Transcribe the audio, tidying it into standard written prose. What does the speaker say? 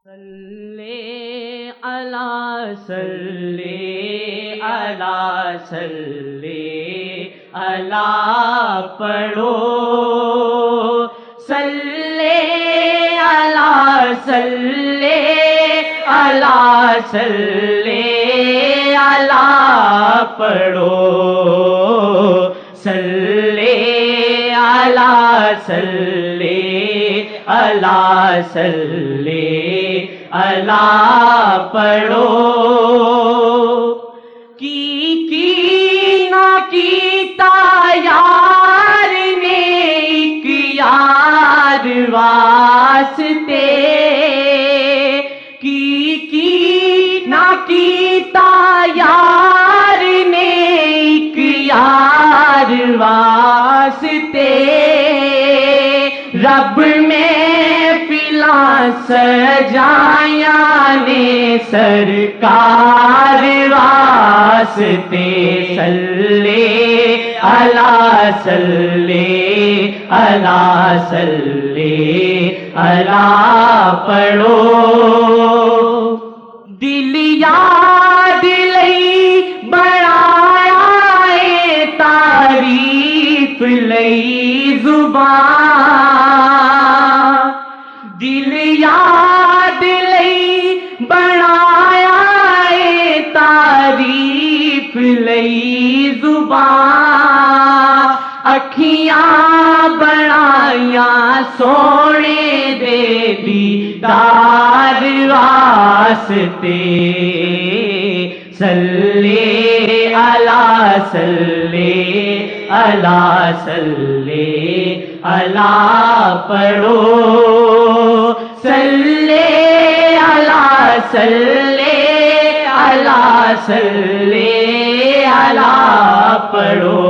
صلی علی صلی علی صلی علی پڑھو، صلی علی صلی علی صلی علی پڑھو، صلی علی صلی علی صلی علی پڑھو، کی نہ کیتا یار نے ایک یار واسطے، کی نہ کیتا یار نے ایک یار واسطے، رب میں فلاں سجایا نے سرکار واسطے، صلی علی صلی علی صلی علی پڑھو، دل یاد لئی بڑھایا اے تعریف لئی زبان، دل یاد لئی بڑھایا اے تعریف لئی زبان، اکھیاں بڑھائیاں سونے دے دیدار واسطے، صلی علی صلی علی صلی علی پڑھو، صلی علی صلی علی صلی علی پڑھو،